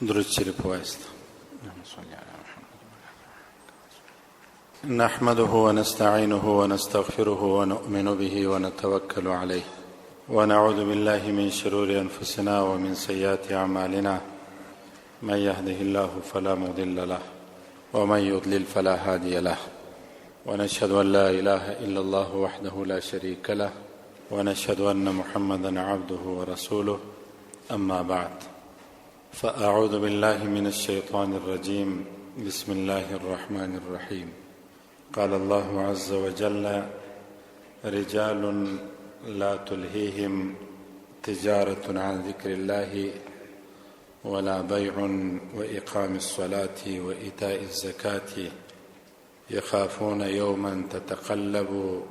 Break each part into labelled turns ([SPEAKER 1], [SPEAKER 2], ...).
[SPEAKER 1] درود شریف وایست. نحمده ونستعينه ونستغفره ونؤمن به ونتوكل عليه ونعوذ بالله من شرور أنفسنا ومن سيئات أعمالنا من يهده الله فلا مضل له ومن يضلل فلا هادي له ونشهد أن لا إله إلا الله وحده لا شريك له ونشهد أن محمدا عبده ورسوله أما بعد فأعوذ بالله من الشيطان الرجيم بسم الله الرحمن الرحيم قال الله عز وجل رجال لا تلهيهم تجارة عن ذكر الله ولا بيع وإقام الصلاة وإيتاء الزكاة يخافون يوما تتقلب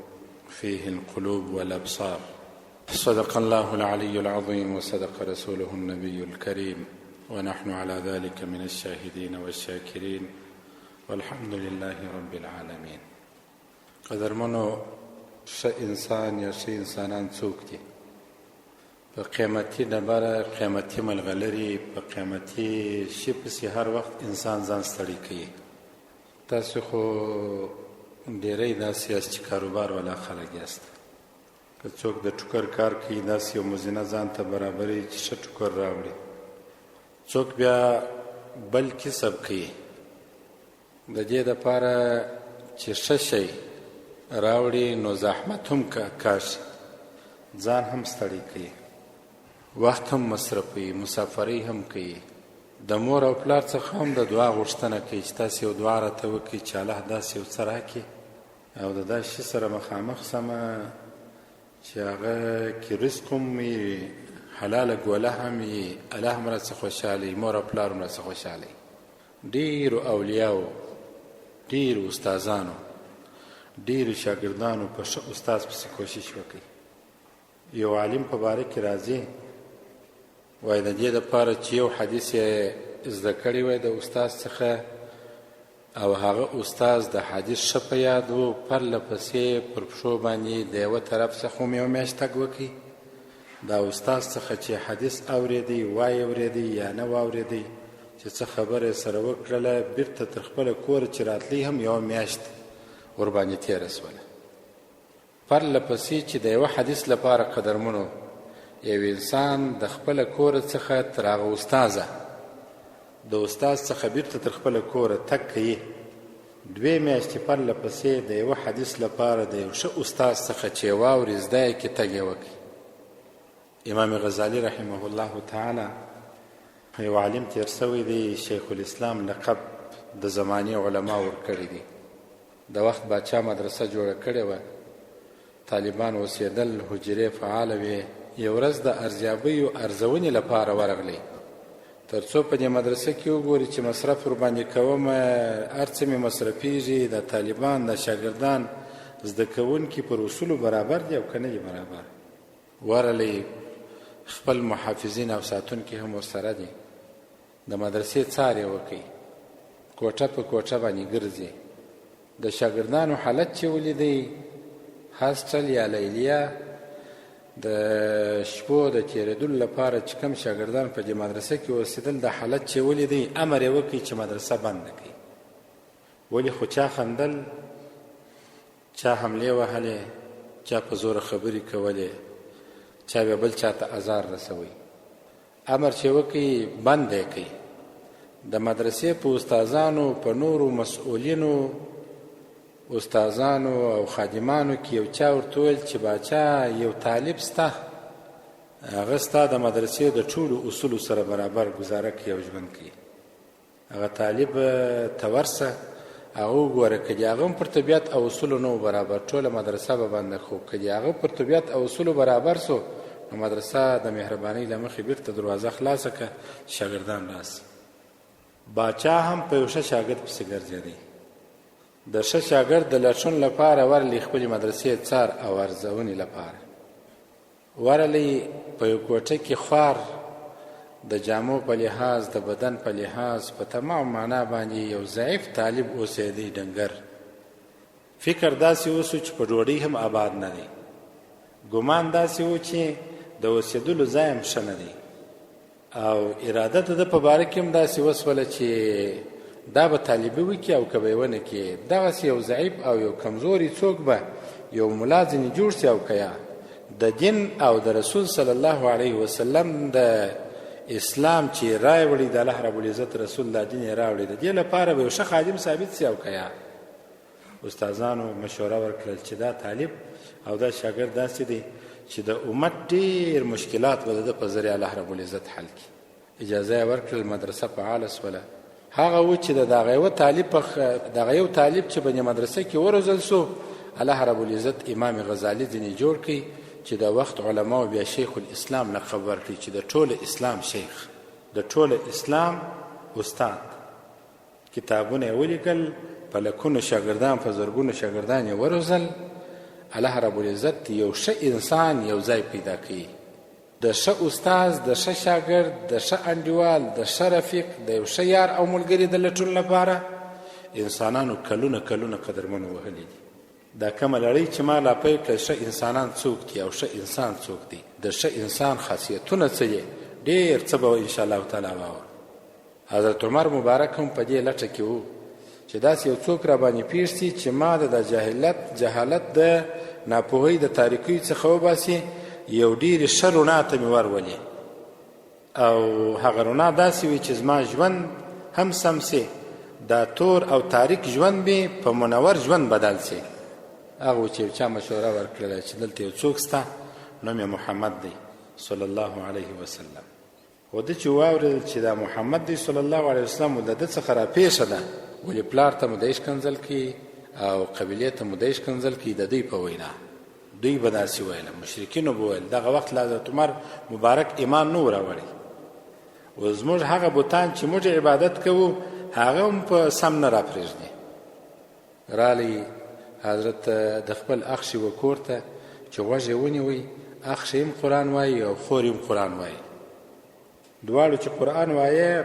[SPEAKER 1] فيه القلوب والأبصار صدق الله العلي العظيم وصدق رسوله النبي الكريم ونحن على ذلك من الشاهدين والشاكرين والحمد لله رب العالمين. قدرمنو ښه انسان یا ښه انسانان څوک دي؟ په قیمتي ډبره قیمتي ملغلري په قیمتي شي پسې هر وخت انسان ځان ستړی کوي. تاسو خو ډېری داسې یاست چې کاروبار والا خلک یاست. که څوک د ټوکر کار کوي داسې یو مزینه ځان ته برابروي چې ښه ټوکر راوړي. څوک بیا بل کسب کوي د دې دپاره چې ښه شی راوړي نو زحمت هم کاشي، ځان هم ستړی کوي، وخت هم مصرفوي، مسافرۍ هم کوي. د مور او پلار څخه هم د دعا غوښتنه کوي چې تاسې یو دعا راته وکړي چې الله داسې یو څه راکړي او د داسې شي سره مخامخ سمه چې هغه کې رزق هم وي، حلاله ګوله هم وي، الله هم راڅه خوشحاله وي، مور او پلار هم راڅه خوشحاله وي. ډېرو اولیاو، ډېرو استادانو، ډېرو شاګردانو په ښه استاد پسې کوشش وکړي. یو عالم په باره کې راځي وایي د دې دپاره چې یو حدیث یې زده کړی وای د استاد څخه او هغه استاد د حدیث ښه په یاد و، پرله پسې پر پښو باندې د یوه طرف څخه هم یو میاشت تګ وکړي. دا استاد څخه چې حدیث اورېدی وایي اورېدی یا نه واورېدی چې څه خبره سره وکړله بیرته تر خپله کوره چې راتلی هم یوه میاشت ورباندې تېره سوله. پرله پسې چې د یوه حدیث لپاره قدرمنو یو انسان د خپله کوره څخه تر هغه استازه د استاد څخه بیرته تر خپله کوره تګ کوي، 2 میاشتې پرله پسې د یوه حدیث لپاره د یو ښه استاد څخه چې واوري زده یې کې تګ یې وکړي. امام غزالی رحمه الله تعالی یو عالم تیر سوی دی، شیخ الاسلام لقب د زمانې علما ورکړي دي. د وخت باچا مدرسه جوړه کړې وه، طالبان اوسېدل، حجرې فعاله وې. یو ورځ د ارزیابیو ارزونې لپاره ورغلی تر څو په دې مدرسه کې وګوري چې مصرف ورباندې کوم، هر څه مې مصرفېږي، د طالبان د شاګردان زده کوونکي پر اصولو برابر دي او که نه دي برابر. ورغلی خپل محافظین او ساتونکي هم ورسره دي، د مدرسې څار یې وکړي، کوټه په کوټه باندې ګرځي. د شاګردانو حالت چې ولیدی، هاسټل یا لیلیه د شپو د تېرېدلو لپاره چې کوم شاګردان په دې مدرسه کې اوسېدل، د حالت چې ولیدی امر یې وکړي چې مدرسه بنده کړي. ولې خو چا خندل، چا حملې وهلې، چا په زوره خبرې کولې، چا بیا بل چا ته ازار رسوي. امر چې وکړي بند یې کوي. د مدرسې په استادانو، په نورو مسؤلینو، استادانو او خادمانو کې یو چا ورته وویل چې باچا یو طالب سته، هغه ستا د مدرسې د ټولو اصولو سره برابر ګزاره کوي او ژوند کوي. هغه طالب ته ورسه، هغه وګوره که د هغه هم پر طبیعت او اصولو نه و برابر، ټوله مدرسه به بنده کړو. که د هغه پر طبیعت او اصولو برابر سو نو مدرسه د مهربانۍ له مخې بیرته دروازه خلاصه کړه، شاګردان راسي. باچا هم په یو ښه شاګرد پسې ګرځېدی. د ښه شاګرد د لټون لپاره ورلی خپلې مدرسې څار او ارزونې لپاره ورلی په یو کوټه کې خوار، د جامو په لحاظ، د بدن په لحاظ، په تمام معنا باندې یو ضعیف طالب اوسېدی، ډنګر. فکر داسې اوسو چې په ډوډۍ هم آباد نه دی. ګمان داسې و چې د اوسېدلو ځای هم ښه نه دی. او اراده د په باره کې هم داسې وسوله چې دا به طالبي وکړي او که به یې ونه کړي. دغسې یو ضعیف او یو کمزوري څوک به یو ملا ځینې جوړ شي او که یا د دین او د رسول صلی الله علیه وسلم د اسلام چې رای وړي د الله رب العزت رسول دا دین یې راوړي، د دې لپاره به یو ښه خادم ثابت شي او که یا استادانو مشوره ورکړل چې دا طالب او دا شاګرد داسې دی چې د امت ډېر مشکلات به د په ذریعه الله رب العزت حل کړي. اجازه یې ورکړل، مدرسه فعاله شوله. هغه و چې دغه یو طالب چې په مدرسه کې وروزل سو، الله رب العزت امام غزالی ځینې جوړ کړي چې د وخت علماو بیا شیخ الاسلام لقب ورکړي چې د ټول اسلام شیخ، د ټول اسلام استاد. کتابونه یې ولیکل، په لکونو شاګردان په زرګونو شاګردان یې وروزل. الله رب العزت یو ښه انسان یو ځای پیدا کوي، د ښه استاز، د ښه شاګرد، د ښه انډیوال، د ښه رفیق، د یو ښه یار او ملګري د لټون لپاره انسانانو کلونه کلونه قدرمنو وهلي دي. دا کومه لړۍ چې ما لا پیل کړه، ښه انسانان څوک دي او ښه انسان څوک دی، د ښه انسان خاصیتونه څه دي، ډېر څه به انشاءالله تعالی واورو. حضرت عمر مبارک هم په دې لټه کې و چې داسې یو څوک را باندې پېښ شي چې ما د جهالت د ناپوهۍ د تاریکۍ څخه وباسي، یو ډېرې ښه رڼا ته مې ورولي او هغه رڼا داسې وي چې زما ژوند هم سم سي، دا تور او تاریک ژوند به په منور ژوند بدل سي. هغه چې یو چا مشوره ورکړله چې دلته یو څوک سته، نوم یې محمد دی صلی الله علیه وسلم. خو ده چې واورېدل چې دا محمد دی صلی الله علیه وسلم د ده څخه راپېښه ده، ولې پلار ته مو دی ښکنځل کوي او قبیلې ته مو دی ښکنځل کوي د دوی په وینا، دوی به داسې ویله، مشرکینو به ویل. دغه وخت له حضرت عمر مبارک ایمان نه و راوړی. و زموږ هغه بوتان چې موږ عبادت کوو هغه هم په سم نه راپرېږدي. رالی حضرت د خپل اخ شي و کور ته چې غوږ یې ونیوی، اخ شي هم قرآن وایي او خور هم قرآن وایي. دواړو چې قرآن وایي،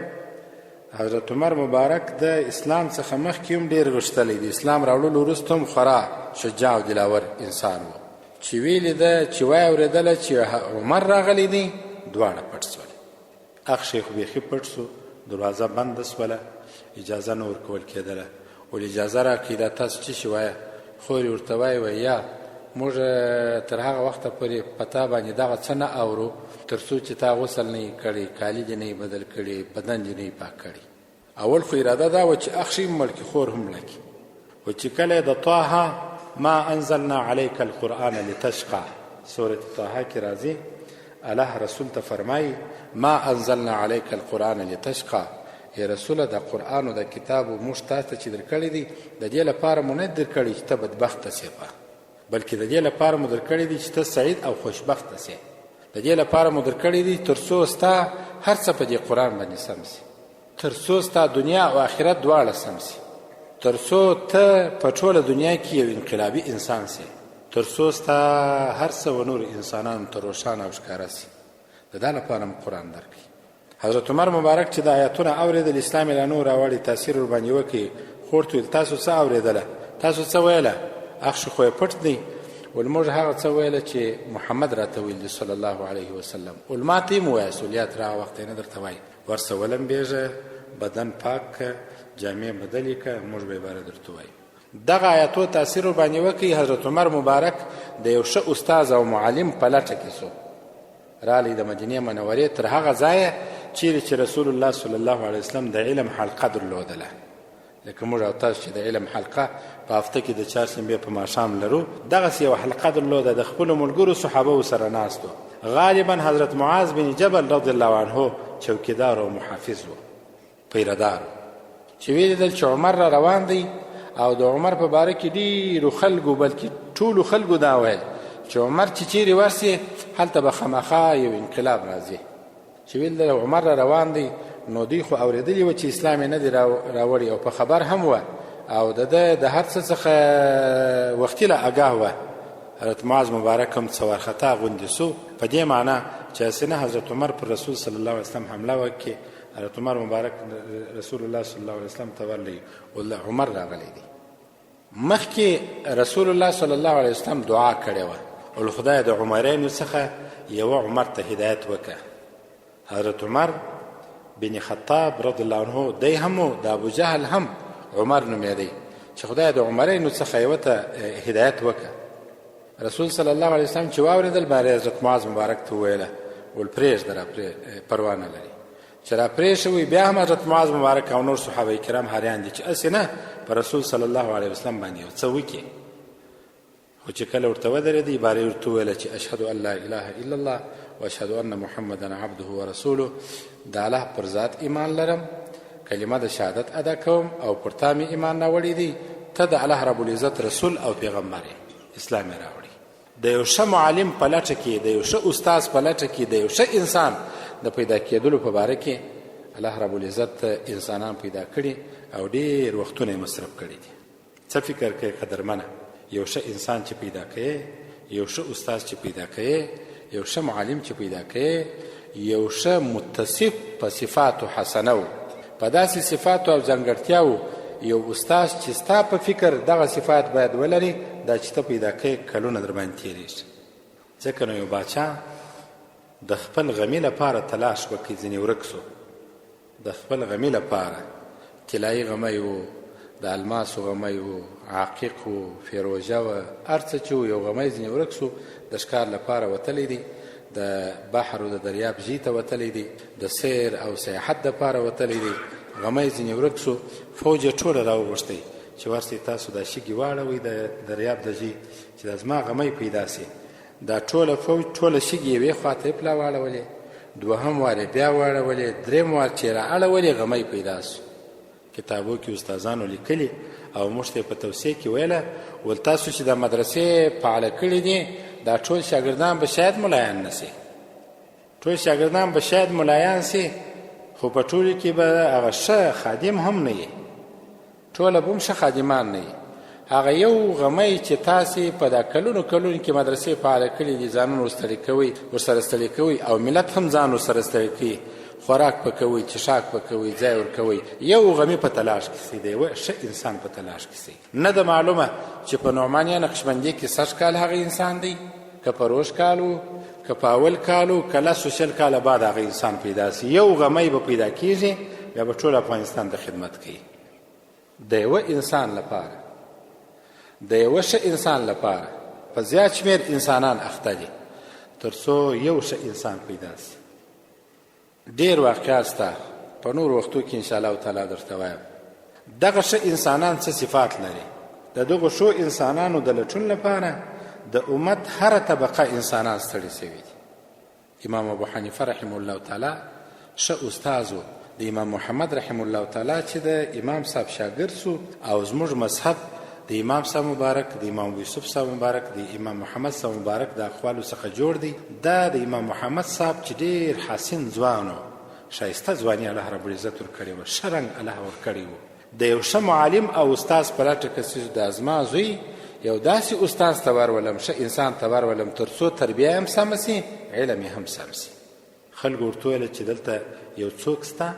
[SPEAKER 1] حضرت عمر مبارک د اسلام څخه مخکې هم ډېر غښتلی، د اسلام راوړلو وروسته هم خورا شجاع او دلاور انسان و. چې ویلې ده چې وایي اورېدله چې عمر راغلی دی، دواړه پټ سول. اخ شیخ بیخي پټ سو، دروازه بنده سوله، اجازه نه ورکول کېدله. ولې اجازه راکړي دا تاسو څه شي وایه؟ خور یې ورته وایي یا موږ تر هغه وخته پورې په تا باندې دغه څه نه اورو تر څو چې تا غسل نه یې کړی، کالي دې نه یې بدل کړي، بدن دې نه یې پاک کړي. اول خو اراده دا وه چې اخ شي مړ کړي، خور هم مړه کړي. خو چې کله د طه ما انزلنا علیک القرآن لتشقى، سورة طه کې راځي، الله رسول ته فرمایي ما انزلنا علیک القرآن لتشقى، ای رسوله د قرآن او د کتابو موږ تاسو ته چې درکړی دی د دې لپاره مو نه درکړی چې ته بدبخته سې، بلکې د دې لپاره مو درکړی دی چې ته سعید او خوشبخته سې. د دې لپاره مو درکړی دی تر څو ستا هر څه په دې قرآن باندې سم سي، تر څو ستا دنیا او آخرت دواړه سم سي، تر څو ته په ټوله دنیا کې یو انقلابي انسان سي، تر څو ستا هر څه و نور انسانانو ته روښانه او ښکاره سي. د دا لپاره مو قرآن درکړي. حضرت عمر مبارک چې د آیاتونه اورېدل، اسلام یې لا نه راوړی، تاثیر ورباندې وکړي. خور ته ویل تاسو څه اورېدله، تاسو څه ویله؟ اخ شو خو یې پټ دی. ول موږ هغه څه ویله چې محمد راته ویل دی صلی الله علیه وسلم. ول ما ته یې مو وایه سولیات را وخت یې نه درته وایي، ورسه ولمبېږه، بدن پاک که، جامې بدلې که، موږ به یې باره درته وایو. دغه آیاتو تاثیر ورباندې وکړي. حضرت عمر مبارک د یو ښه استاز او معلم په لټه کې سو، رالی د مدینې منورې تر هغه ځایه چیرې چې رسول الله صلی الله علیه وسلم د علم حلقه درلودله. لکه موږ او تاسو چې د علم حلقه په هفته کې د چهارشنبې په ماښام لرو، دغسې یوه حلقه درلوده. د خپلو ملګرو صحابو سره ناست و. غالبا حضرت معاذ بن جبل رضی الله عنه چوکیدار او محافظ و، پیردار. چې ولیدل چې عمر را روان دی او د عمر په باره کې ډېرو خلکو، بلکې ټولو خلکو دا ویل چې عمر چې چیرې ورسي هلته به خامخا یو انقلاب راځي. چې ویل عمر را روان دی، نو دوی خو اورېدلي وه چې اسلام یې نه دی راوړی او په خبر هم وه او د هر څه څخه وختي له آګاه وه. حضرت معاذ مبارک هم څه وارخطا غوندې سو، په دې معنا چې اسنه حضرت عمر پر رسول صلی الله علیه وسلم حمله وکړي. حضرت عمر مبارک رسول الله صلی الله علیه وسلم ته ورلی ول عمر راغلی دی. مخکې رسول الله صلی الله علیه وسلم دعا کړې وه، ول خدای د عمرینو څخه یو عمر ته هدایت وکړه. حضرت عمر بن خطاب رضی الله عنه دی هم د ابو جهل هم عمر نومېدی چې خدای د عمرینو څخه یوه ته هدایت وکړه. رسول صلی الله علیه وسلم چې واورېدل باندې حضرت معاذ مبارک ته وویله ول پرېږده پروا نه لري چې را پرې شوي. بیا هم حضرت معاذ مبارک او نور صحابه کرام حیران دي چې هسې نه په رسول صلی الله علیه وسلم باندې یو څه وکړي. خو چې کله ورته ودرېدی بارې ورته وویله چې اشهد ان لا اله الا الله واشهد ان محمدا عبده ورسوله، د الله پر ذات ایمان لرم، کلمه د شهادت ادا کوم او پر تا مې ایمان راوړی دی، ته د الله رب العزت رسول او پیغمبر یې، اسلام یې راوړي. د یو ښه معلم په لټه کې، د یو ښه استاذ په لټه کې، د یو ښه انسان د پیدا کېدلو په باره کې الله رب العزت انسانان پیدا کړي او ډېر وختونه یې مصرف کړي دي. څه فکر کوي قدرمنه؟ یو ښه انسان چې پیدا کوي، یو ښه استاذ چې پیدا کوي، یو ښه معلم چې پیدا کوي، یو ښه متصف په صفاتو حسنو، په داسې صفاتو او ځانګړتیاو یو استاذ چې ستا په فکر دغه صفات باید ولري، دا چې ته پیدا کوي کلونه در باندې تېرېږي. ځکه نو یو باچا د خپل غمي لپاره تلاش وکړي، ځینې ورک سو، د خپل غمي لپاره طلایي غمی و، د الماسو غمی و، عقیق و، فیروزه و، هر څه چې و، یو غمی ځینې ورک سو، د ښکار لپاره وتلی دی، د بحر و د دریاب ژي ته وتلی دی، د سیر او سیاحت دپاره وتلی دی، غمی ځینې ورک سو. فوج یې ټوله راوغوښتی چې ورسئ تاسو دا شګې واړوئ د دریاب د ژي چې دا زما غمی پیدا سي. دا ټوله فوج ټوله شګې یوې خوا ته یې پلا واړولې، دوهم وار یې بیا واړولې، درېم وار چې یې را اړولې غمی پیدا سو. کتابو کې استادانو لیکلي او موږ ته یې په توصیه کې ویله ول تاسو چې دا مدرسې فعاله کړي دي دا ټول شاګردان به شاید ملایان نه سي، ټول شاګردان به شاید ملایان سي، خو په ټولو کې به هغه ښه خادم هم نه وي، ټوله به هم ښه خادمان نه وي. هغه یو غمی چې تاسې په دا کلونو کلونو کې مدرسې فعاله کړي دي ځانونه ورسره ستړي کوئ او ملت هم ځان ورسره ستړي کوي، خوراک پکوي، چشاک پکوي، ځای ورکوي، یو غمی په تلاش کې سي، د یوه ښه انسان په تلاش کې سي. نه ده معلومه چې په نعمانیه نقشبندي کې 60 کال هغه انسان دی، که په روژ کال و، که په اول کال و، که 100 کاله بعد هغه انسان پیدا سي. یو غمی به پیدا کېږي، بیا به ټول افغانستان د خدمت کوي. د یوه انسان لپاره، د یوه ښه انسان لپاره په زیات شمېر انسانان اخته دي تر څو یو ښه انسان پیدا سي. ډېر واقعات سته، په نور وختو کې انشاءالله تعالی درته وایم. دغه ښه انسانان څه صفات لري؟ د دغو ښو انسانانو د لټون لپاره د امت هره طبقه انسانان ستړي سوي دي. امام ابو حنیفه رحمه الله تعالی ښه استاذ و، د امام محمد رحمه الله تعالی چې د امام صاحب شاګرد سو او زموږ مذهب د امام صاحب مبارک، د امام ابو یوسف صاحب مبارک، د امام محمد صاحب مبارک د اقوالو څخه جوړ دی. دا د امام محمد صاحب چې ډېر حسین ځوان و، ښایسته ځواني الله رب العزت ورکړې وه، ښه رنګ الله ورکړی و. د یو ښه معلم او استاذ په لټه کې د زما زوی یو داسې استاذ ته ورولم، ښه انسان ته ورولم، تر څو تربیه یې هم سمه سي، علم یې هم سم سي. خلکو ورته ویله چې دلته یو څوک سته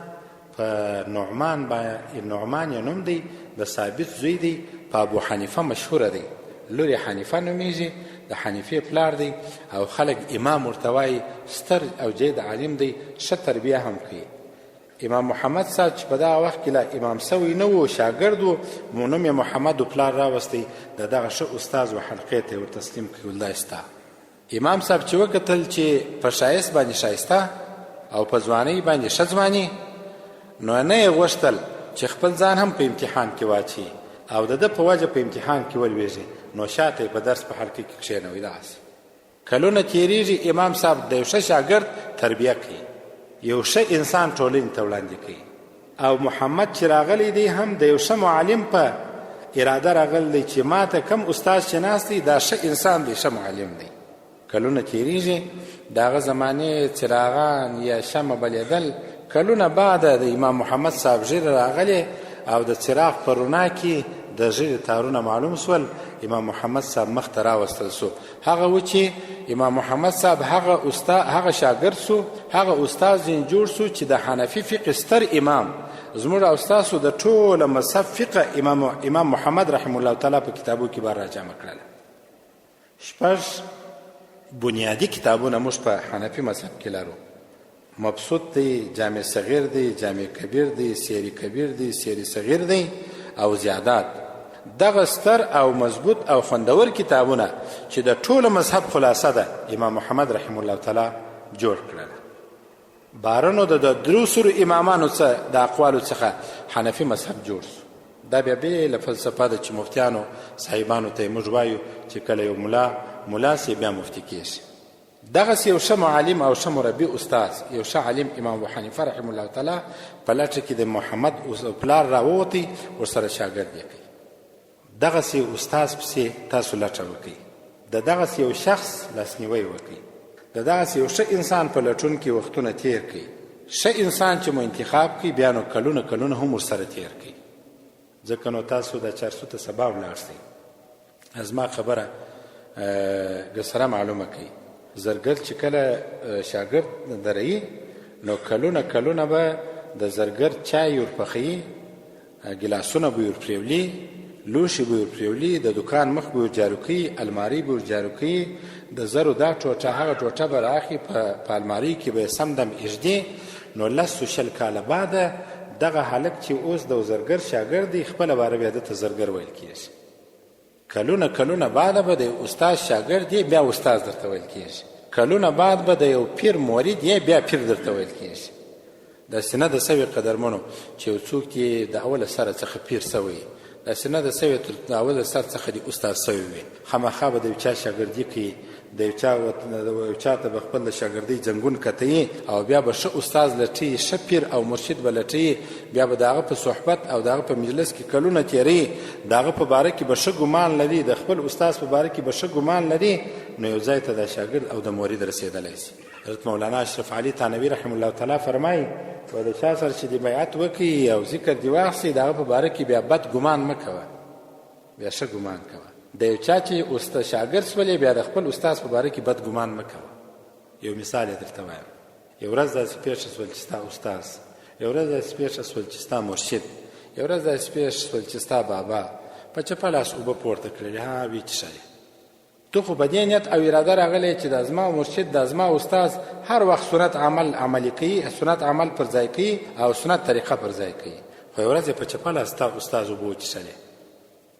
[SPEAKER 1] په نعمان یې نوم دی، د ثابت زوی دی، په ابو حنیفه مشهوره دی، لور حنیفه نومیږي، د حنیفې پلار دی او خلک امام ورته وایي، ستر او جید عالم دی، ښه تربیه هم کوي. امام محمد صاحب چې په دغه وخت کې لا امام سوی نه و، شاګرد و، نوم یې محمد و، پلار راوستی، د دغه ښه استاذ و حلقې ته یې ور تسلیم کړي، ول دا ستا. امام صاحب چې وکتل چې په ښایست باندې ښایسته او په ځوانۍ باندې ښه ځواني، نو نه یې غوښتل چې خپل ځان هم په امتحان کې واچي او د ده په وجه په امتحان کې ولویږي، نو شاته یې په درس په حلقې کې کښېنوي. داسې کلونه تېرېږي، امام صاحب د یو ښه شاګرد تربیه کوي، یو ښه انسان ټولنې ته وړاندې کوي. او محمد چې راغلی دی هم د یو ښه معلم په اراده راغلی دی چې ما ته کم استاد چې ناست دی دا ښه انسان دی، ښه معلم دی. کلونه تېرېږي، د هغه زمانې څراغان یا شمع بلېدل، کلونه بعد د امام محمد صاحب ږیره راغلی او د څراغ په رڼا کې د ږیرې تارونه معلوم سول، امام محمد صاحب مخ ته راوستل سو. هغه و چې امام محمد صاحب هغه شاګرد سو، هغه استاد ځین جوړ سو چې د حنفي فقه ستر امام، زموږ او ستاسو د ټوله مذهب فقه امام محمد رحمه الله تعالی په کتابو کې بار راجمع کړله. 6 بنیادي کتابونه موږ په حنفي مذهب کې لرو. مبسوط دی، جامع صغیر دی، جامع کبیر دی، سیری کبیر دی، سیری صغیر دی او زیادات. دغه ستر او مضبوط او خوندور کتابونه چې د ټول مذهب خلاصه ده امام محمد رحم الله تعالی جوړ کړل. بارنو د دروسر امامانو څخه د اقوالو څخه حنفي مذهب جوړ شو. دا بیا به فلسفه ده چې مفتیانو صاحبانو ته موږ وایو چې کله یو ملا سي بیا مفتی کیږي. دغه یو ښه معلم او ښه مربي استاد، یو ښه عالم امام ابو حنیفه رحم الله تعالی په لټه کې د محمد پلار راووتی ورسره شاګرد یې کوي. دغه استاد پسې تاسو لټه وکړئ، دغه یو شخص لاسنیوی وکړئ، دغه یو ښه انسان په لټون کې وختونه تیر کړئ. ښه انسان چې مو انتخاب کړئ بیا نو کلونه هم ورسره تیر کړئ. ځکه نو تاسو د چارسو ته سبا ولاړ شئ. زما خبره سره معلومه کړئ، زرګر چې کله شاګرد درئ نو کلونه به د زرګر چای ورپخوي، ګلاسونه به ورپرېولي، لوښي به ورپرېولي، د دکان مخ به ورجارو کوي، المارۍ به ورجارو کوي، د زرو دا ټوټه هغه ټوټه به راخي په المارۍ کې به سم دم ایږدي. نو 10 کاله بعد دغه هلک چې اوس د زرګر شاګرد دی خپله باره بیا دته زرګر ویل کېږي. کلونه بعد به د استاد شاګرد دی بیا استاد درته ویل کېږي. کلونه بعد به د یو پیر مرید دی بیا پیر درته ویل کېږي. داسې نه د سوي قدرمنو چې یو څوک یې د اوله سره څخه پیر سوی، داسې نه د سوي د اوله سر څخه د استاد سوی وي. خامخا به د یو چا شاګردي کوي، د یو چا ته به خپل د شاګردۍ جنګون کتهیي او بیا به ښه استاد لټوي، ښه پیر او مرشد به لټوي، بیا به د هغه په صحبت او د هغه په مجلس کې کلونه تېروي، د هغه په باره کې به ښه ګمان لري، د خپل استاد په باره کې به ښه ګمان لري. نو یو ځای ته د شاګرد او د مرید رسېدلی شي. حضرت مولانا اشرف علي تانوي رحم الله تعالی فرمایي و د چا سره چې د بیعت وکړي او ذکر دې واخلي د هغه په باره کې بیا بد ګمان مه کوه، بیا ښه ګمان کوه. د یو چا چې استاد شاګرد شولې بیا د خپل استاد په باره کې بد ګمان مه کوه. یو مثال یې درته وایم. یو ورځ داسې پېښه شول چې ستا استاد، یو ورځ داسې پېښه شول چې ستا مرشد، یو ورځ داسې پېښه شول چې ستا بابا په چپه لاس اوبه پورته کړلې، ها وی څښلې. تو خو په دې نیت او اراده راغلی چې د زما مرشد د زما استاد هر وخت سنت عملي کوي، سنت عمل پر ځای کوي او سنت طریقه پر ځای کوي. خو یو ورځ په چپه لاس ستا استاد اوبه وڅښلې.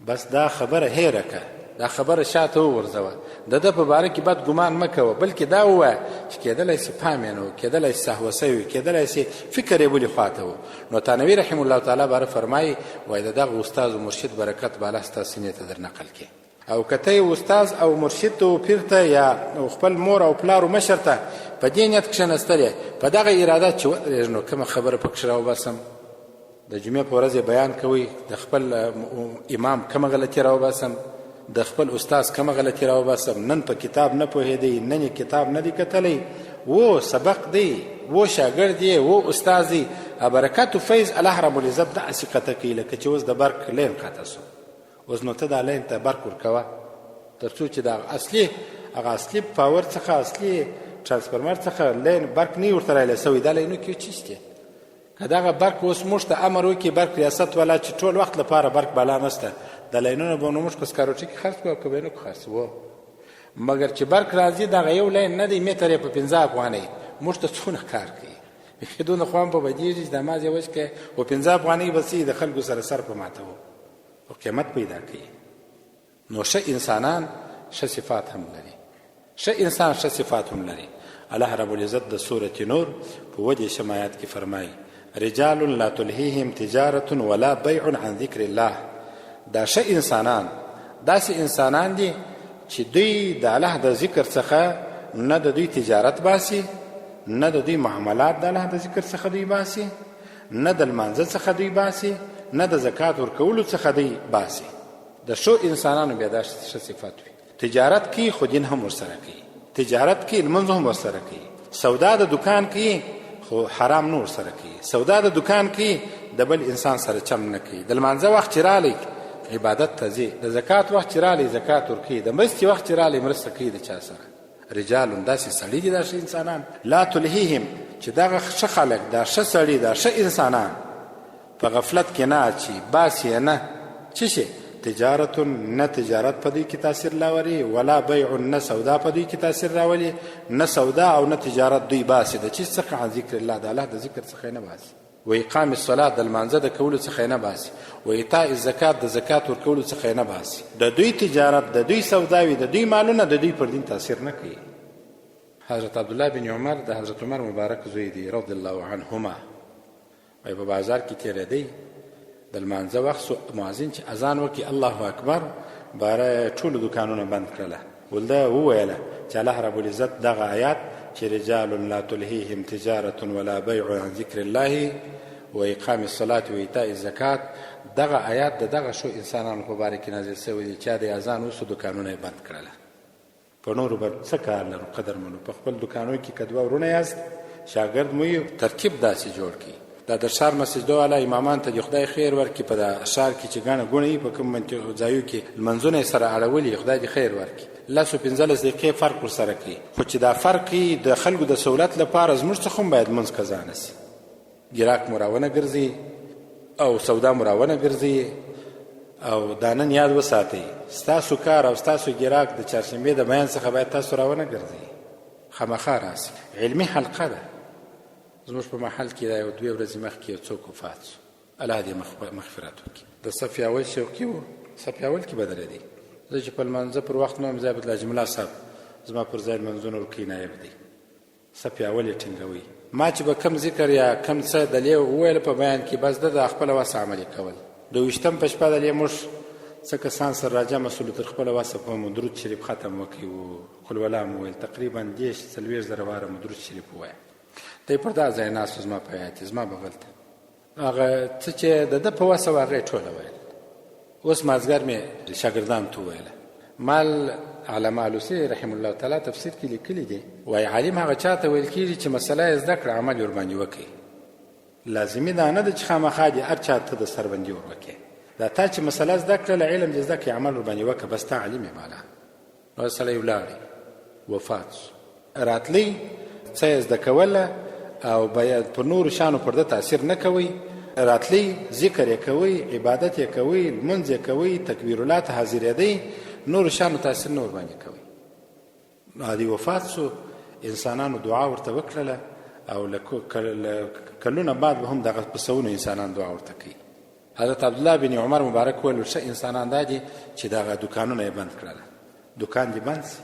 [SPEAKER 1] بس دا خبره هیره که، دا خبره شاته وورځوه، د ده په باره کې بد ګمان مه کوه، بلکې دا ووایه چې کېدلی سي پام یې نه و، کېدلی سي سهوه سوی وي، کېدلی سي فکر یې بلې خواته و. نو تانوي رحم الله تعالی باره فرمایي وایي د دغه استاد و مرشد برکت به الله ستا سینې ته در نقل کړي. او که ته استاد او مرشد ته و پیر ته یا خپل مور او پلار و مشر ته په دې نیت کښېنستلی، په دغه اراده چې ودرېږ نو کومه خبره پکښې راوباسم، د جمعې په ورځ بیان کوي، د خپل امام کومه غلطي راوباسم، د خپل استاد کومه غلطي راوباسم. نن په کتاب نه پوهېدی، نن یې کتاب نه دی کتلی، و سبق دی، و شاګرد دی، و استاد دی. برکت و فیض الله رب العزت داسې قطع کوي لکه چې اوس د برق لین قطع سو. اوس نو ته دا لین ته برق ورکوه تر څو چې د هغه اصلي پاور څخه، اصلي ترانسفرمر څخه لین برق نه ورته رایلی سوی. دا لینو کې چی شته؟ که دغه برق اوس موږ ته امر وکړي برق ریاست والا چې ټول وخت لپاره برق بالا نشته، د لینونو به نو موږ په سکاروټي کې خرڅ کړو او که به یې نه کړو خرڅ وو. مګر چې برق راځي دغه یو لین نه دی، متر یې په 15 افغانۍ، موږ ته څونه کار کوي؟ بیخي دونه خو هم په بدېږي چې د مازې وچ کې و 15 افغانۍ بس د خلکو سر په ماتوو او قیمت پیدا کوي. نو ښه انسانان ښه صفات هم لري، ښه انسان ښه صفات هم لري. الله رب العزت د سورة نور په 20 آیات کې فرمایي رجال لا تلهیهم تجارة ولا بیع عن ذکر الله. دا ښه انسانان داسې انسانان دي چې دوی د الله د ذکر څخه نه د دوی تجارت باسي، نه د دوی معاملات د الله د ذکر څخه دوی باسي، نه د لمانځه څخه دوی باسي، نه د زکات ورکولو څخه دوی باسي. د ښو انسانانو بیا دا ښه صفات وي. تجارت کوي خو دین هم ورسره کوي، تجارت کوي لمونځ هم ورسره کوي، سودا د دکان کوي خو حرام نه ورسره کوي، سودا د دکان کوي د بل انسان سره چم نه کوي، د لمانځه وخت چې رالی عبادت ته ځي، د زکات وخت چې رالی زکات ورکوي، د مرستې وخت چې رالی مرسته کوي د چا سره. رجال داسې سړي دي دا ښه انسانان لا تلهیهم چې دغه ښه خلک دا ښه سړي دا ښه انسانان په غفلت کې نه اچي، باسي نه چی شي تجارت نه تجارت په دې کې تاثیر راولي، ولا بیع نه سودا په دې کې تاثیر راولي، نه سودا او نه تجارت دوی باسي د چیز څخه عن ذکر الله، د الله د ذکر څخه نه باسي، و اقام الصلاه د لمانځه د کولو څخه نه باسي، و ایتاء الزکات د زکات ورکولو څخه نه باسي. د دوی تجارت، د دوی سوداوي، د دوی مالونه د دوی پر دین تاثیر نه کوي. حضرت عبدالله بن عمر د حضرت عمر مبارک زوی دی رضی الله عنهما، وای په بازار کې تیرېدی، د لمانځه وخت مؤذن چې اذان وکړي الله اکبر، باره ټولو دوکانونه بند کړله. ولده وویله چې الله رب العزت دغه آیات چې رجال لا تلهیهم تجارة ولا بیع عن ذکر الله و اقام الصلاة و ایتاء الزکات، دغه آیات د دغه شو انسانانو په باره کې نازل شوی دی چې د اذان وسو دوکانونه یې بند کړله. په نورو به څه کار لرو قدرمنو؟ په خپل دوکانو کې که دوه ورونه یاست، شاګرد مو یو، ترکیب داسې جوړ کړي. دا د ښار مسجدو والا امامان ته د خدای خیر ورکړي، په د ښار کې چې ګڼه ګوڼه وي، په کوم ځایو کې لمنځونه یې سره اړولي، خدای دې خیر ورکړي، 15 دقیقې فرق ورسره کوي. خو چې دا فرق یې د خلکو د سهولت لپاره، زموږ څخه هم باید منځ قضا نه سي. ګراک مو راونه ګرځي او سودا مو راونه ګرځي، او دا نن یاد وساتئ، ستاسو کار او ستاسو ګراک د چهارشنبې د بیان څخه باید تاسو راونه ګرځئ، خامخا راسي. علمي حلقه ده. زموږ په محل کې دا یو 2 ورځې مخکې یو څوک وفات شو، الله دې مغفرت وکړي. د صف اول شوقي و، صف اول کې بدلېدی. زه چې په لمانځه پر وخت نو ځای بدل جمله صاحب زما پر ځای لمانځونه ورکوي، نایب دی، صف اول یې ټینګوي. ما چې به کم ذکر یا کم څه دلیل وویل په بیان کې، بس د خپل وسه عملي کول. د 20م په شپه دلیل موږ څه کسان سره راجمع شولو، تر خپل وسه په مو درود شریف ختم وکړي و قل ولا مو ویل، تقریبا 40 زره واره مو درود شریف ووایه. دی پر دا ځای ناست زما په حیات زما بغل ته هغه څه چې د ده په وسه و هغه یې ټوله ویل. اوس مازدیګر مې شاګردانو ته وویله. مال علامه علوسي رحم الله تعالی تفسیر کې لیکلي دي، وایي عالم هغه چا ته ویل کېږي چې مسله یې زده کړه، عمل یې ورباندې وکړي. لازمي دا نه ده چې خامخا دې هر چا ته د سربندي ور وکړي. دا تا چې مسله زده کړله، علم دې زده کړې، عمل ورباندې وکړه، بس تا عالم یې باله. نو سړی ولاړی، وفات شو. راتلی څه یې زده کوله او باید پر نورو شانو پر ده تاثیر نه کوي. راتلی ذکر یې کوي، عبادت یې کوي، لمونځ یې کوي، تکبیر ته حاضرېدی، نورو شانو تاثیر نه ورباندې کوي. هدي وفات شو، انسانانو دعا ورته وکړله، او کلونه بعد به هم دغه په سوونو انسانان دعا ورته کوي. حضرت عبدالله بن عمر مبارک ویل ښه انسانان دا دي چې دغه دوکانونه یې بند کړله. دوکان دې بند سي،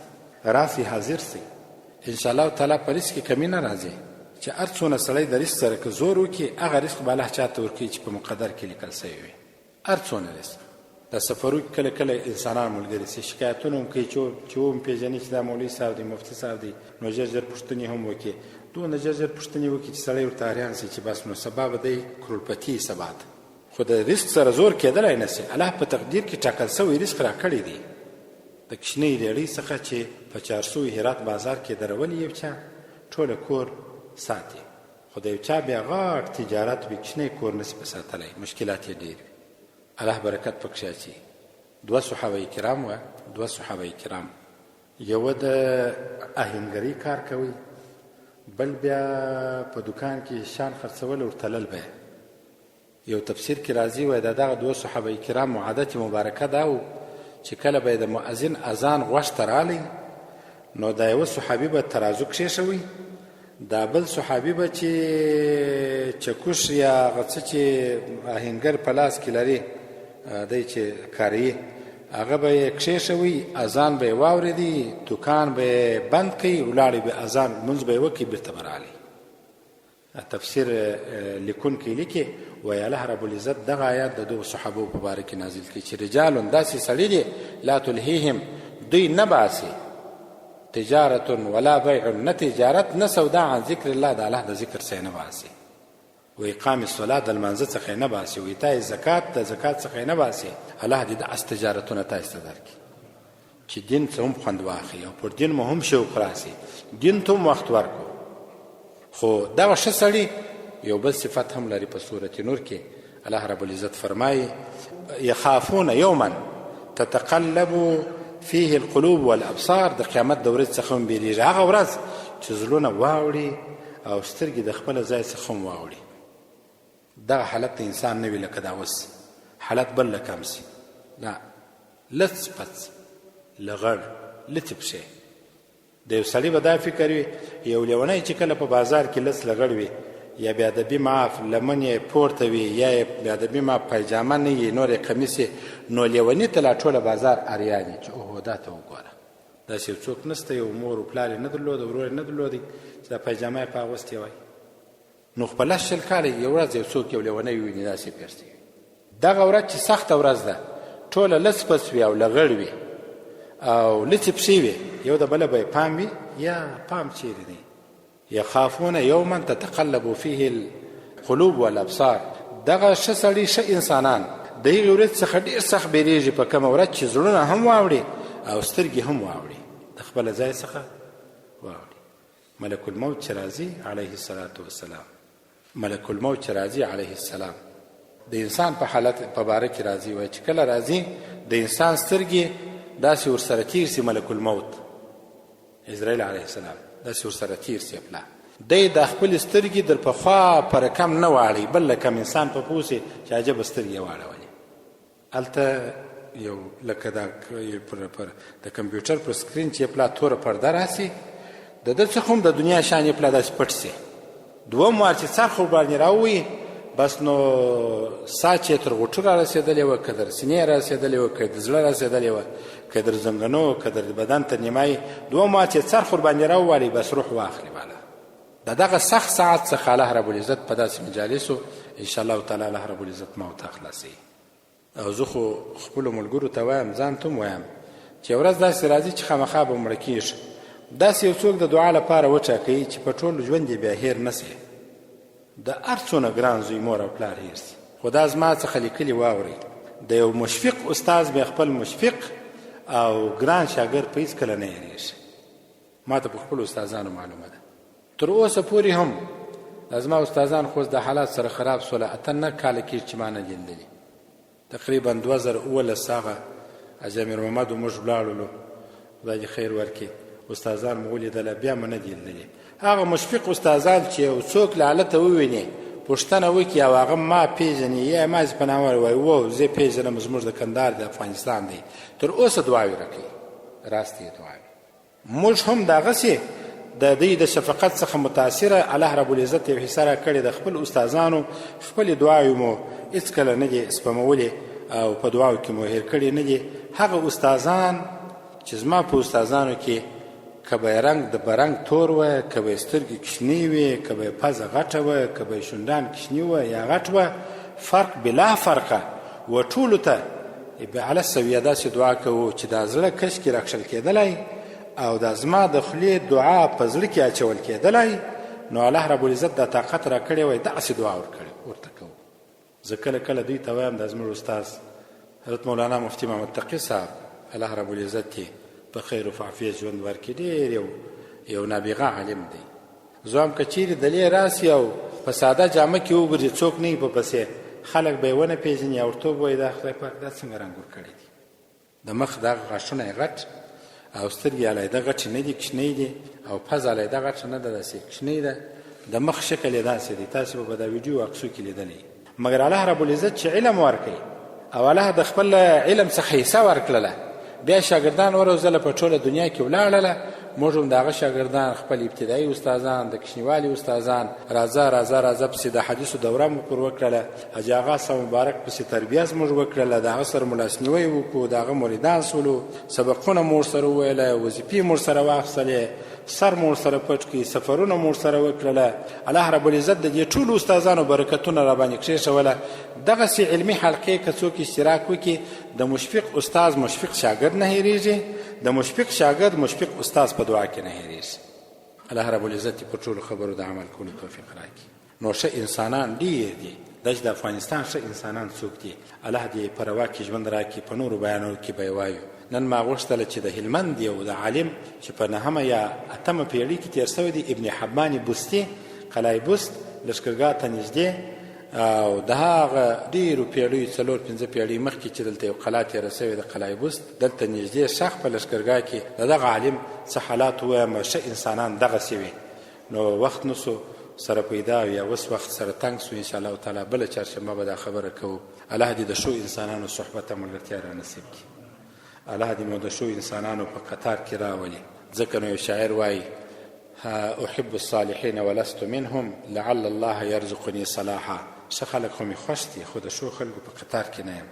[SPEAKER 1] راسي حاضر سي، انشاءالله تعالی په رزق کې کمی نه راځي. چې هر څونه سړی د رزق سره که زور وکړي، هغه رزق به الله چاته ورکوي چې په مقدر کې لیکل سوی وي. هر څونه رزق د سفرو کله کله انسانان ملګري سي، شکایتونه هم کوي چې وم پېژني چې دا مولوي صاحب دی، مفتي صاحب دی، نو ژر ژر پوښتنې هم وکړي. دونه ژر پوښتنې وکړي چې سړی ورته حیران سي چې بس نو سبا به دی کروڑپتی سبا ته. خو د رزق سره زور کېدلی نه سي. الله په تقدیر کې ټاکل سوی رزق راکړی دی. د کشنۍ ریړۍ څخه چې په 400 هرات بازار کې درولي یو چا ټوله کور ساتي، خو د یو چا بیا غټ تجارت وي، کشنۍ کور نسي په ساتلی، مشکلات یې ډېر وي. الله برکت پکښې اچي. 2 صحابه کرام وه، 2 صحابه کرام، یوه د آهنګرۍ کار کوي، بل بیا په دکان کې شان خرڅول او تلل به. یو تفسیر کې راځي وایي د دغه 2 صحابه کرام عادت مبارکه دا و چې کله به د مؤذن اذان غوږ ته رالی، نو دا یوه صحابي به ترازو کښېښوي، دا بل صحابي به چې چکوش یا هغه څه چې آهنګر په لاس کې لري دی چې کاریي، هغه به یې کښېښوي، اذان به یې واورېدي، دوکان به یې بند کړي، ولاړې به اذان لمونځ به یې وکړي، بېرته به راغلی. تفسیر لیکونکی لیکي وایي الله رب العزت دغه آیات د 2 صحابو په باره کې نازل کړي چې رجال داسې سړي دي لا تلهیهم، دوی نه باسي تجارت ولا بیع، نه تجارت نه سودا، عن ذکر الله، د الله د ذکر څخه نه باسي، و اقام الصلاه د لمانځه څخه نه باسي، و ایتاء الزکات د زکات څخه نه باسي. الله دې د استجارتونه تاسو ته درکړي چې دین څه هم خوند واخلي او پر دین مو هم شوق راسي، دین ته هم وخت ورکړو. خو دغه ښه سړي یو بل صفت هم لري. په سورة نور کې الله رب العزت فرمایي یخافون یوما تتقلب فيه القلوب والابصار، د قیامت د ورځې څخه هم بیریږي، هغه ورځ چې زړونه واوړي او سترګې د خپل ځای څخه هم واوړي. دغه حالت د انسان نه وي لکه دا اوس، حالت بل لکه هم سي. لا لڅ پڅ لغړ لڅې پښې. د یو سړي به دا فکر وي یو لیونی چې کله په بازار کې لڅ لغړ وي یا بې ادبي معاف لمن یې پورته وي یا یې بې ادبي معاف پایجامه نه وي نور یې کمیس یې نو لیوني ته لا ټوله بازار اریاني چې اوهو دا ته وګوره. داسې یو څوک نشته یو مور و پلار یې نه درلوده ورور یې نه درلودی چې دا پایجامه یې په اغوستې وای. نو خو په لس شل کاله یو ورځ یو څوک یو لیونی وویني داسې پیرسي وي. دغه ورځ چې سخته ورځ ده ټوله لڅ پڅ وي او لغړ وي او لڅې پښې وي یو د بله به یې پام وي یا پام چیرې دی. یخافون یوما تتقلب فیه القلوب والابصار. دغه ښه سړي ښه انسانان د هغې ورځ څخه ډېر سخت بیریږي په کومه ورځ چې زړونه هم واوړي او سترګې هم واوړي د خپله ځای څخه واوړي. ملک الموت چې راځي علیه الصلاة والسلام ملک الموت چې راځي علیه السلام د انسان په حالت په باره کې راځي وایي چې کله راځي د انسان سترګې داسې ورسره تیر سي ملک الموت اسرائیل علیه السلام داسې ورسره تیر سي پلا دی د خپل سترګې در پخوا په رقم نه واړي بل لکه انسان په پوه سي چې عجبه سترګې یې واړولې. هلته یو لکه د کمپیوټر پر سکرین چې پلا توره پرده راسي د ده څخه هم د دنیا شان یې پلا داسې پټ سي. دوم وار چې څرخ ورباندې راووي بس نو سا چې تر غوټو را رسېدلې وه که در سینې را رسېدلې وه که د زړه را رسېدلې وه که در زنګنو که در بدن تر نیمایي دوم وار چې څرخ ورباندې راووالي بس روح واخلي بالا. د دغه سخت ساعت څخه الله رب العزت په داسې مجالسو انشاءالله تعالی الله رب العزت ما ورته خلاصوي. او زه خو خپلو ملګرو ته وایم ځان ته هم وایم چې یو ورځ داسې راځي چې خامخا به مړه کېږي داسې یو څوک د دعا لپاره وټاکئ چې په ټول ژوند یې بیا هیر نه سي. د هر څونه ګران زوی مور او پلار هیر سي. خو دا زما څخه لیکلي واورئ د یو مشفق استاز بیا خپل مشفق او ګران شاګرد په هېڅکله نه هېرېږي. ما ته په خپلو استادانو معلومه ده تر اوسه پورې هم دا زما استادان خو د حالات سره خراب سوله 8 کاله کېږي چې ما نه لیدلي. تقریبا 2011 هغه حاجي امیر محمد موږ ولاړلو خدای دې خیر ورکړي استادان مو ولیدله بیا مو نه دي لیدلي. هغه مشفق استادان چې یو څوک له هلته وویني پوښتنه وکړي او هغه ما پېژني یا ما زه په نامه وایي و زه پېژنم زموږ د کندهار د افغانستان دی تر اوسه دعاوې راکوي راستې دعاوې. موږ هم دغسې د دوی د شفقت څخه متاثره الله رب العزت یو حصه راکړې د خپل استادانو خپلې دعاوې مو هېڅکله نه دي سپمولې او په دعاو کې مو هېر کړي نه دي. هغه استادان چې زما په استادانو کې که به یې رنګ د برنګ تور وه که به یې سترګې کوچنۍ وې که به یې پزه غټه وه که به یې شونډان کوچني وه یا غټ وه فرق بلا فرقه و ټولو ته علی السویه داسې دعا کوو چې دا زړه کشکې راکشل کېدلی او دا زما د خولې دعا په زړه کې اچول کېدلی نو الله رب العزت دا طاقت را کړی وای داسې دعا ورته کوو. زه کله کله دوی ته وایم دا زموږ استاد حضرت مولانا مفتی محمد تقي صاحب الله رب العزت یې په خیر و عافیت ژوند ورکړي ډېر یو نابغه عالم دی. زه هم که چیرې دلې راسي او په ساده جامه کې وګرځي څوک نه وي په پسې خلک به یې ونه پېژني او ورته ووایي دا خدای پاک دا څنګه رنګ ورکړی دی د مخ دغه غاښونه یې غټ او سترګې علیده غټې نه دي کوچنۍ دي او پزه علیده غټه نه ده داسې کوچنۍ ده د مخ شکل یې داسې دی تاسې به په دا ویډیو عکسو کې لیدلی. مګر الله رب العزت چې علم ورکوي او الله د خپل علم څخه حصه ورکړله بیا شاګردان وروزله په ټوله دنیا کې ولاړله. موږ هم د هغه شاګردان خپل ابتدایي استادان د کوچنیوالي استادان راځه پسې د حدیثو دوره مو پر وکړله. حاجي آغا صاحب مبارک پسې تربیه زموږ وکړله د هغه سره ملاسنیوی وکړو د هغه مریدان سولو سبقونه مو ورسره وویله وظیفې مو ورسره واخیستلې سر مو ورسره پټ کړي سفرونه مو ورسره وکړله. الله رب العزت د دې ټولو استادانو برکتونه راباندې کښېښوله. دغسې علمي حلقې که څوک اشتراک وکړي د مشفق استاز مشفق شاګرد نه هېرېږي د مشفق شاګرد مشفق استاز په دعا کې نه هېرېږي. الله رب العزت په ټولو خبرو د عمل کولو توفیق راکړي. نو ښه انسانان ډېر دي دا چې د افغانستان ښه انسانان څوک دي الله دې په روا کې ژوند راکړي. په نورو بیانونو کې به یې وایو. نن ما غوښتله چې د هلمند یو د عالم چې په 9مه یا 8مه پیړۍ کې تېر شوی دی ابن حبان بستي قلعه بست لښکرګاه ته نږدې او د هغه ډېرو پیړیو 4-5 پیړۍ مخکې چې دلته یو قلعه تېره شوې د قلعه بست دلته نږدې شخ په لښکرګاه کې د دغه عالم څه حالات ووایم ښه انسانان دغسې وي. نو وخت نه سو سره پیدا یا اوس وخت سره تنګ سو انشاءالله تعالی بله چهارشنبه به دا خبره کوو. الله دې د ښو انسانانو صحبت او ملګرتیا را نصیب کړي. الله دې مو د ښو انسانانو په قطار کې راولي. ځکه نو یو شاعر وایي احب الصالحین ولست منهم لعل الله یرزقني صلاحا. ښه خلک خو مې خوښ دي خو د ښو خلکو په قطار کې نه یم.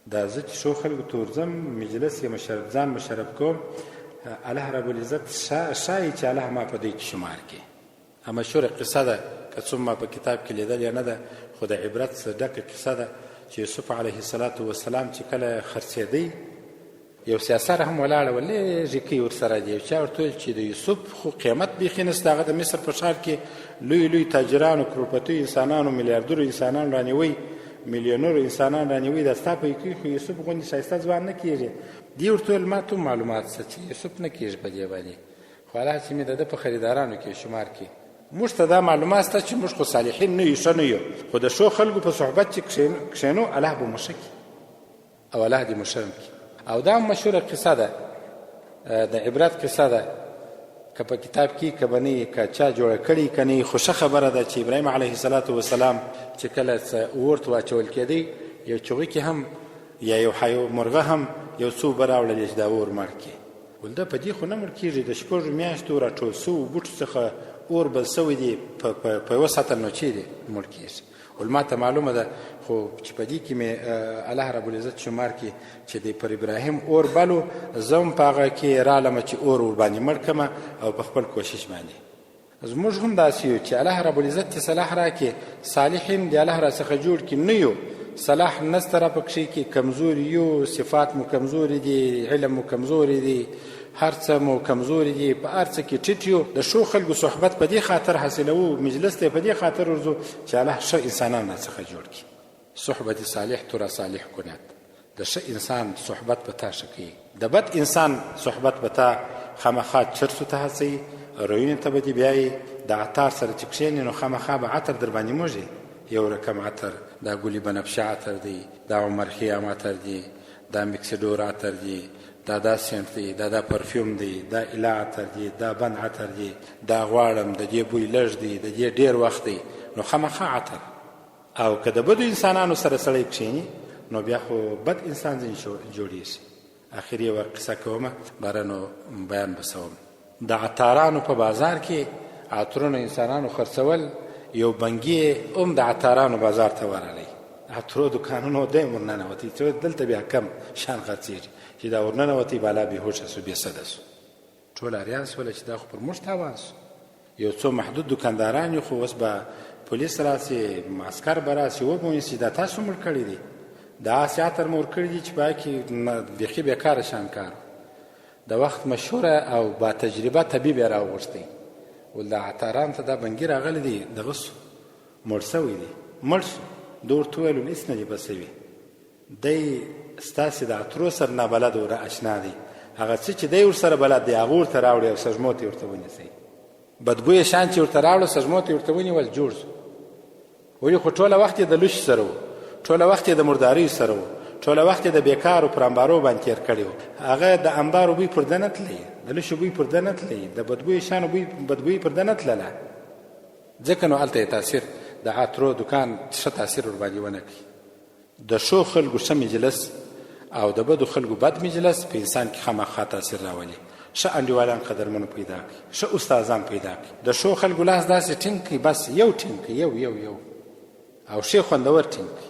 [SPEAKER 1] دا زه چې ښو خلکو ته ورځم مجلس یې ځان مشرف کوم، الله رب العزت ښایي چې الله ما په دوی کې شمار کړي. مشهوره قصه ده، که څوم ما په کتاب کې لیدل یا نه ده، خو د عبرت څخه ډکه قصه ده چې یوسف علیه السلام چې کله خرڅېدی، یو سیاسر هم ولاړه و لږې کې ورسره دی. یو چا ورته ویل چې د یوسف خو قیمت بیخي نشته، هغه د مصر په ښار کې لوی لوی تاجرانو، کروڑپتیو انسانانو، میلیاردرو انسانان رانیوي، میلیونرو انسانان رانیوي، دا ستا په کې خو یوسف غوندې ښایسته ځوان نه کېږي. دی ورته ویل ما ته معلومات شته چې یوسف نه کېږي په دې باندې، خو الله چې مې د ده په خریدارانو کې شمار کړي. موږ ته دا معلومات شته چې موږ خو صالحین نه یو، ښه نه یو، خو د ښو خلکو په صحبت چې کښېنو الله به مو ښه کړي او الله دې مو شرم کړي. او دا مشهوره قصه ده، د عبرت قصه ده، که په کتاب کې که به نه که چا جوړه کړي که نه، خو ښه خبره ده چې ابراهیم علیه السلام چې کله اور ته واچول کېدی، یو چغۍ کې هم یا یو مرغه هم یو څو اوبه راوړلې چې دا اور مړ کړي. ول ده په دې خو نه مړ کېږي، د شپږو میاشتو راټول سوو بوټو څخه اور بل سوی دی په یوه سطل، نو چیرې مړ کېږي. ول ما ته معلومه ده، خو چې په دې کې مې الله رب العزت شمار کړي چې د پر ابراهیم اور بلو، زه هم په هغه کې رالمه چې اور ورباندې مړ کړمه او په خپل کوشش باندې. زموږ هم داسې یو چې الله رب العزت ته صلاح راکړي، صالحین د الله را څخه جوړ کړي، نه یو صلاح نسته را پکښې کې، کمزوري یو، صفات مو کمزوري دي، علم مو کمزوري دي، هر څه مو کمزوري دي، په هر څه کې ټیټ یو. د ښو خلکو صحبت په دې خاطر حاصلوو، مجلس ته په دې خاطر ورځو چې الله ښه انسانان را څخه جوړ کړي. صحبت صالح تو را صالح کند. د ښه انسان صحبت به تا ښه کوي، د بد انسان صحبت به تا خامخا چرسو ته هڅوي، روینې ته به دې بیایي. د عطار سره چې کښېنې نو خامخا به عطر در باندې موږي، یو رقم عطر، دا ګلي بنفشه عطر دی، دا عمر خیام عطر دی، دا میکسیډور عطر دی، دا سینټ دی، دا پرفیوم دی، دا اله عطر دی، دا بند عطر دی، دا غواړم د دې بوی لږ دی، د دې ډېر وخت دی، نو خامخا عطر. او که د بدو انسانانو سره سړی کښېني نو بیا خو بد انسان ځینې جوړېږي. اخر یوه قصه کومه، بارنو بیان بسوم. د عطارانو په بازار کې عطرونه انسانانو خرڅول، یو بنګي هم د عطارانو بازار ته ورغلی، عطرو دکانونو دی ورننوتی، چې دلته بیا کم شان خرڅېږي، چې دا ورننوتی بالا بېهوشه سو، بېسده سو، ټول اریان سوله چې دا خو پر موږ تاوان سو. یو څو محدود دکانداران یو، خو اوس به پولیس راسي، معسکر به راسي، وبونیسي دا تاسو مړ کړي دي، دا هسې عطر مو ورکړي دي چې په هغه کې بیخي بېکاره شان کار. د وخت مشهوره او با تجربه طبیب یې راوغوښتی، ول دا عطاران ته دا بنګي راغلی دی، دغه سو مړ سوی دی، مړ سو. ده ورته وویل ول هېڅ نه دي بسوي، دی ستاسې د عطرو سره نابلد ور اشنا دی، هغه څه چې دی ورسره بلد دی هغه ورته راوړي او سږمو ته یې ورته ونیسئ. بدبویه شان چې ورته راوړه، سږمو ته یې ورته ونیول، جوړ سو. ولې خو ټوله وخت یې د لوش سره و، ټوله وخت یې د مرداریو سره و، ټوله وخت یې د بیکارو پر انبارو باندې تېر کړی و. هغه د انبارو بوی پر ده نه تللی، د لوشو بوی پر ده نه تللی، د بدبویه شانو بدبویي پر ده نه تلله. ځکه نو هلته یې تاثیر د عطرو دکان ښه تاثیر ورباندې ونه کړي. د ښو خلکو ښه مجلس او د بدو خلکو بد مجلس په انسان کې خامخا تاثیر راولي. ښه انډیوالان قدرمنو پیدا کړي، ښه استادان پیدا کړي، د ښو خلکو لاس داسې ټینګ کړي، بس یو ټینګ کړي، یو او ښې خوندور ټینګ کړي.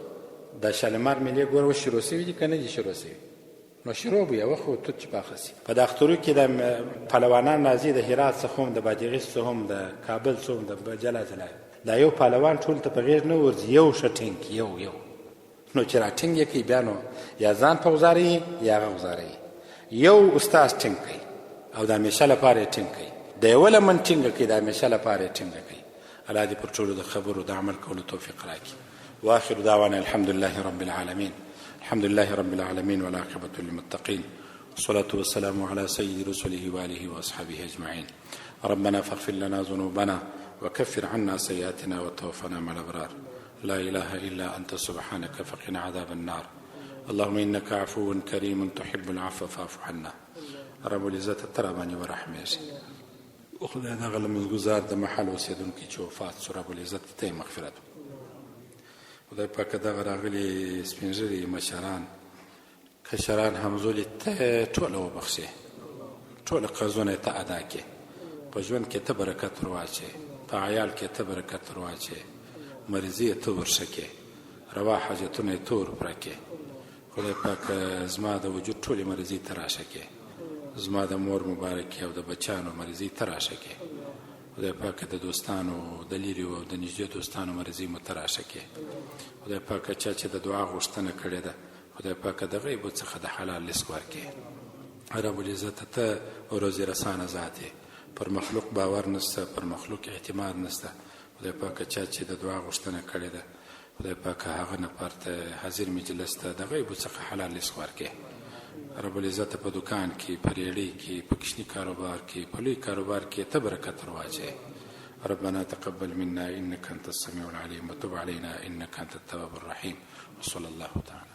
[SPEAKER 1] دا شالمار مېلې ګوره اوس شروع سوي دي که نه دي شروع سوي؟ نو شروع به یوه خو توت چې پاخه سي. په د اخترو کې د پهلوانان راځي، د هرات څخه هم، د بادغیس څخه هم، د کابل څخه هم، د جلا دا یو پهلوان ټول ته په غېږ نه ورځي، یو ښه ټینګ کړي، یو نو چې را ټینګ یې کوي بیا نو یا ځان په غوزاروي یا هغه غوزاروي. یو استاد ټینګ کوي او د همیشه لپاره یې ټینګ کوي، د یوه لمن ټینګه کوي، د همیشه لپاره یې ټینګه کوي. الله دې پر ټولو د خبرو د عمل کولو توفیق راکړي. واخر دعوانا الحمد لله رب العالمين. الحمد لله رب العالمين والعاقبة للمتقين، والصلاة والسلام على سيد رسله وآله وأصحابه أجمعين. ربنا فاغفر لنا ذنوبنا وكفر عنا سيئاتنا وتوفنا مع الأبرار. لا إله إلا أنت سبحانك فقنا عذاب النار. اللهم إنك عفو كريم تحب العفو فاعف عنا. رب العزت ترابانی و رحمېږي. خدای دغه لمونځګزار د محل اوسېدونکي چې وفات سو، رب العزت ته یې مغفرت. خدای پاک دغه راغلي سپین ږیري مشران کشران همزولي ته ټوله وبخښې، ټوله قرضونه ته ادا کړې، په ژوند کې ته برکت ورواچې، په عیال کې ته برکت ورواچې، مریضي یې ته ورشه کړې، روا حاجتونه یې ته ورپوره کړې. خدای پاک زما د وجود ټولې مریضۍ ته راشه کړې، زما د مور مبارکې او د بچیانو مریضۍ ته راشه کړې. خدای پاک د دوستانو د لرې او د نږدې دوستانو مریضۍ مو ته راشه کړې. خدای پاک چا چې د دعا غوښتنه کړې ده، خدای پاک د غیبو څخه د حلال رزق ورکړي. رب العزت ته روزي رسانه ذات یې، پر مخلوق باور نشته، پر مخلوق اعتماد نشته. خدای پاک چا چې د دعا غوښتنه کړې ده، خدای پاک هغه نفر ته حاضر مجلس ته د غیبو څخه حلال رزق ورکړي. رب العزت په دکان کې، په ریړۍ کې، په کوچني کاروبار کې، په لوی کاروبار کې ته برکت ورواچوي. ربنا تقبل منا انك انت السميع العليم وتب علينا انك انت التواب الرحيم وصلى الله تعالى